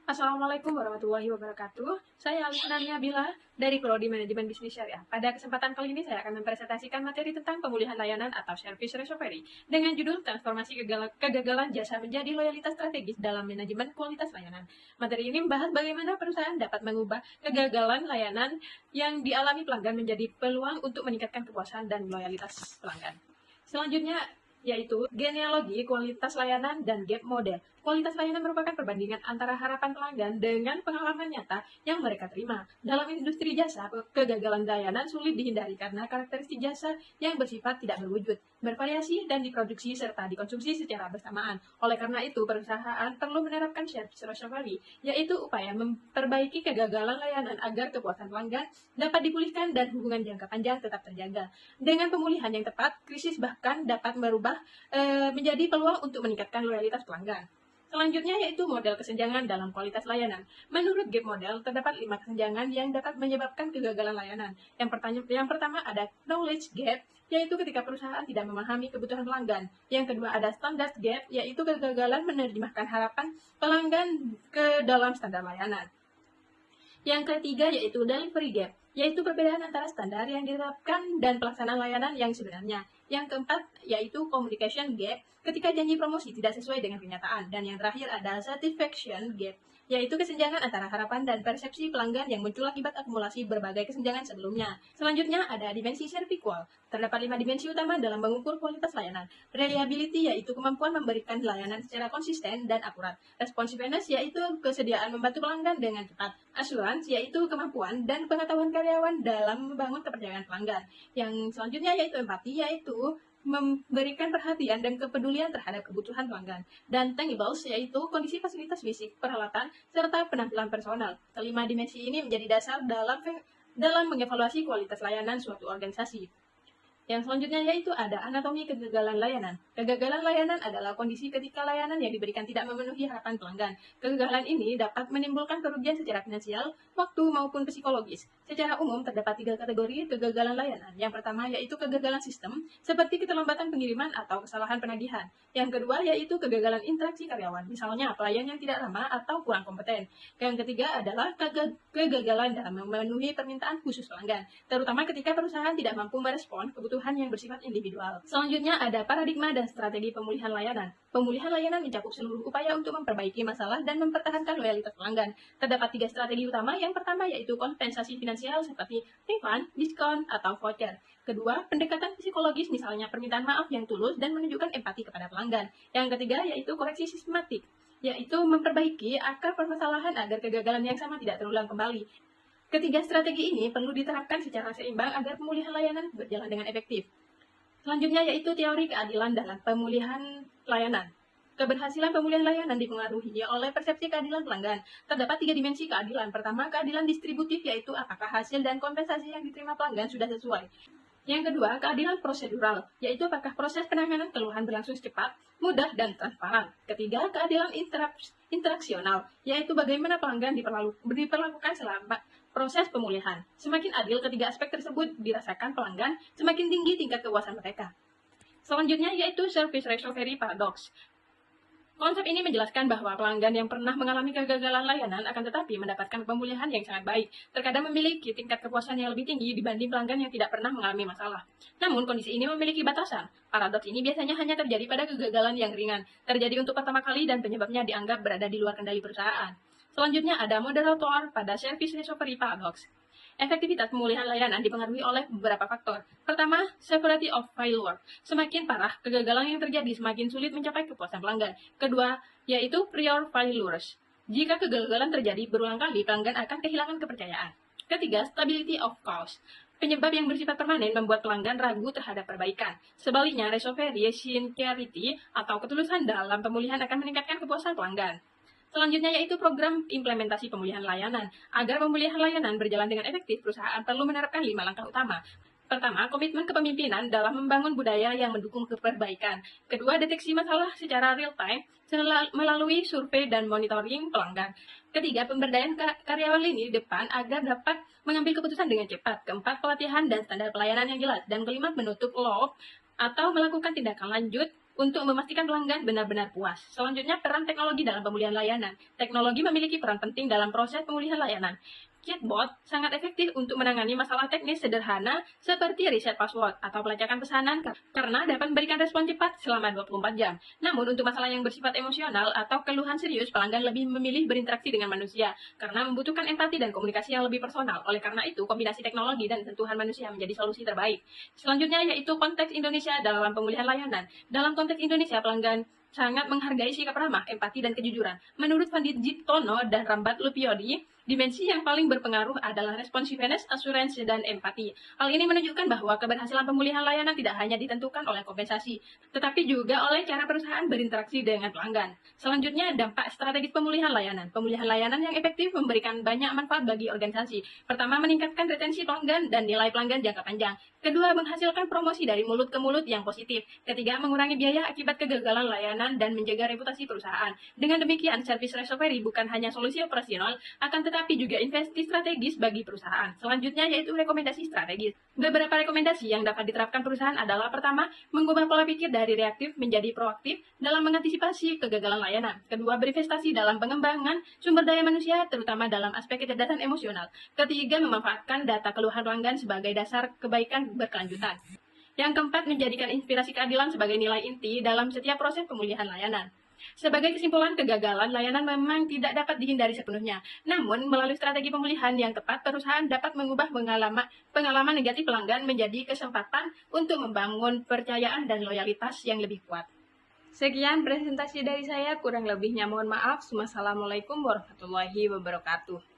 Assalamualaikum warahmatullahi wabarakatuh. Saya Alifna Bila dari Prodi Manajemen Bisnis Syariah. Pada kesempatan kali ini saya akan mempresentasikan materi tentang pemulihan layanan atau service recovery dengan judul Transformasi Kegagalan Jasa Menjadi Loyalitas Strategis dalam Manajemen Kualitas Layanan. Materi ini membahas bagaimana perusahaan dapat mengubah kegagalan layanan yang dialami pelanggan menjadi peluang untuk meningkatkan kepuasan dan loyalitas pelanggan. Selanjutnya yaitu genealogi kualitas layanan dan gap model. Kualitas layanan merupakan perbandingan antara harapan pelanggan dengan pengalaman nyata yang mereka terima. Dalam industri jasa, kegagalan layanan sulit dihindari karena karakteristik jasa yang bersifat tidak berwujud, bervariasi, dan diproduksi serta dikonsumsi secara bersamaan. Oleh karena itu, perusahaan perlu menerapkan service recovery, yaitu upaya memperbaiki kegagalan layanan agar kepuasan pelanggan dapat dipulihkan dan hubungan jangka panjang tetap terjaga. Dengan pemulihan yang tepat, krisis bahkan dapat merubah menjadi peluang untuk meningkatkan loyalitas pelanggan. Selanjutnya yaitu model kesenjangan dalam kualitas layanan. Menurut Gap Model, terdapat 5 kesenjangan yang dapat menyebabkan kegagalan layanan. Yang pertama ada knowledge gap, yaitu ketika perusahaan tidak memahami kebutuhan pelanggan. Yang kedua ada standard gap, yaitu kegagalan menerjemahkan harapan pelanggan ke dalam standar layanan. Yang ketiga yaitu delivery gap, yaitu perbedaan antara standar yang ditetapkan dan pelaksanaan layanan yang sebenarnya. Yang keempat yaitu communication gap, ketika janji promosi tidak sesuai dengan kenyataan. Dan yang terakhir ada satisfaction gap, yaitu kesenjangan antara harapan dan persepsi pelanggan yang muncul akibat akumulasi berbagai kesenjangan sebelumnya. Selanjutnya ada dimensi servikual. Terdapat 5 dimensi utama dalam mengukur kualitas layanan. Reliability yaitu kemampuan memberikan layanan secara konsisten dan akurat. Responsiveness yaitu kesediaan membantu pelanggan dengan cepat. Assurance yaitu kemampuan dan pengetahuan karyawan dalam membangun kepercayaan pelanggan. Yang selanjutnya yaitu empati, yaitu memberikan perhatian dan kepedulian terhadap kebutuhan pelanggan. Dan tangibles yaitu kondisi fasilitas fisik, peralatan, serta penampilan personal. Kelima dimensi ini menjadi dasar dalam mengevaluasi kualitas layanan suatu organisasi. Yang selanjutnya yaitu ada anatomi kegagalan layanan. Kegagalan layanan adalah kondisi ketika layanan yang diberikan tidak memenuhi harapan pelanggan. Kegagalan ini dapat menimbulkan kerugian secara finansial, waktu, maupun psikologis. Secara umum terdapat 3 kategori kegagalan layanan. Yang pertama yaitu kegagalan sistem, seperti keterlambatan pengiriman atau kesalahan penagihan. Yang kedua yaitu kegagalan interaksi karyawan, misalnya pelayan yang tidak ramah atau kurang kompeten. Yang ketiga adalah kegagalan dalam memenuhi permintaan khusus pelanggan, terutama ketika perusahaan tidak mampu merespon kebutuhan yang bersifat individual. Selanjutnya ada paradigma dan strategi pemulihan layanan. Pemulihan layanan mencakup seluruh upaya untuk memperbaiki masalah dan mempertahankan loyalitas pelanggan. Terdapat 3 strategi utama. Yang pertama yaitu kompensasi finansial seperti refund, diskon, atau voucher. Kedua, pendekatan psikologis misalnya permintaan maaf yang tulus dan menunjukkan empati kepada pelanggan. Yang ketiga yaitu koreksi sistematik, yaitu memperbaiki akar permasalahan agar kegagalan yang sama tidak terulang kembali. Ketiga strategi ini perlu diterapkan secara seimbang agar pemulihan layanan berjalan dengan efektif. Selanjutnya yaitu teori keadilan dalam pemulihan layanan. Keberhasilan pemulihan layanan dipengaruhi oleh persepsi keadilan pelanggan. Terdapat 3 dimensi keadilan. Pertama, keadilan distributif, yaitu apakah hasil dan kompensasi yang diterima pelanggan sudah sesuai. Yang kedua, keadilan prosedural, yaitu apakah proses penanganan keluhan berlangsung cepat, mudah, dan transparan. Ketiga, keadilan interaksional, yaitu bagaimana pelanggan diperlakukan selama proses pemulihan. Semakin adil ketiga aspek tersebut dirasakan pelanggan, semakin tinggi tingkat kepuasan mereka. Selanjutnya yaitu service recovery paradox. Konsep ini menjelaskan bahwa pelanggan yang pernah mengalami kegagalan layanan akan tetapi mendapatkan pemulihan yang sangat baik, terkadang memiliki tingkat kepuasan yang lebih tinggi dibanding pelanggan yang tidak pernah mengalami masalah. Namun, kondisi ini memiliki batasan. Paradoks ini biasanya hanya terjadi pada kegagalan yang ringan, terjadi untuk pertama kali dan penyebabnya dianggap berada di luar kendali perusahaan. Selanjutnya ada moderator pada service recovery paradox. Efektivitas pemulihan layanan dipengaruhi oleh beberapa faktor. Pertama, severity of failure. Semakin parah kegagalan yang terjadi, semakin sulit mencapai kepuasan pelanggan. Kedua, yaitu prior failures. Jika kegagalan terjadi berulang kali, pelanggan akan kehilangan kepercayaan. Ketiga, stability of cost. Penyebab yang bersifat permanen membuat pelanggan ragu terhadap perbaikan. Sebaliknya, recovery sincerity atau ketulusan dalam pemulihan akan meningkatkan kepuasan pelanggan. Selanjutnya yaitu program implementasi pemulihan layanan. Agar pemulihan layanan berjalan dengan efektif, perusahaan perlu menerapkan 5 langkah utama. Pertama, komitmen kepemimpinan dalam membangun budaya yang mendukung keperbaikan. Kedua, deteksi masalah secara real-time melalui survei dan monitoring pelanggan. Ketiga, pemberdayaan karyawan lini depan agar dapat mengambil keputusan dengan cepat. Keempat, pelatihan dan standar pelayanan yang jelas. Dan kelima, menutup loop atau melakukan tindakan lanjut untuk memastikan pelanggan benar-benar puas. Selanjutnya, peran teknologi dalam pemulihan layanan. Teknologi memiliki peran penting dalam proses pemulihan layanan. Chatbot sangat efektif untuk menangani masalah teknis sederhana seperti reset password atau pelacakan pesanan karena dapat memberikan respon cepat selama 24 jam. Namun, untuk masalah yang bersifat emosional atau keluhan serius, pelanggan lebih memilih berinteraksi dengan manusia karena membutuhkan empati dan komunikasi yang lebih personal. Oleh karena itu, kombinasi teknologi dan sentuhan manusia menjadi solusi terbaik. Selanjutnya yaitu konteks Indonesia dalam pemulihan layanan. Dalam konteks Indonesia, pelanggan sangat menghargai sikap ramah, empati, dan kejujuran. Menurut Pandit Jiptono dan Rambat Lupiodi, dimensi yang paling berpengaruh adalah responsiveness, assurance, dan empati. Hal ini menunjukkan bahwa keberhasilan pemulihan layanan tidak hanya ditentukan oleh kompensasi, tetapi juga oleh cara perusahaan berinteraksi dengan pelanggan. Selanjutnya, dampak strategis pemulihan layanan. Pemulihan layanan yang efektif memberikan banyak manfaat bagi organisasi. Pertama, meningkatkan retensi pelanggan dan nilai pelanggan jangka panjang. Kedua, menghasilkan promosi dari mulut ke mulut yang positif. Ketiga, mengurangi biaya akibat kegagalan layanan dan menjaga reputasi perusahaan. Dengan demikian, service recovery bukan hanya solusi operasional, akan tetapi juga investasi strategis bagi perusahaan. Selanjutnya yaitu rekomendasi strategis. Beberapa rekomendasi yang dapat diterapkan perusahaan adalah: pertama, mengubah pola pikir dari reaktif menjadi proaktif dalam mengantisipasi kegagalan layanan. Kedua, berinvestasi dalam pengembangan sumber daya manusia, terutama dalam aspek kecerdasan emosional. Ketiga, memanfaatkan data keluhan pelanggan sebagai dasar kebaikan berkelanjutan. Yang keempat, menjadikan inspirasi keadilan sebagai nilai inti dalam setiap proses pemulihan layanan. Sebagai kesimpulan, kegagalan layanan memang tidak dapat dihindari sepenuhnya. Namun, melalui strategi pemulihan yang tepat, perusahaan dapat mengubah pengalaman negatif pelanggan menjadi kesempatan untuk membangun kepercayaan dan loyalitas yang lebih kuat. Sekian presentasi dari saya, kurang lebihnya mohon maaf. Wassalamualaikum warahmatullahi wabarakatuh.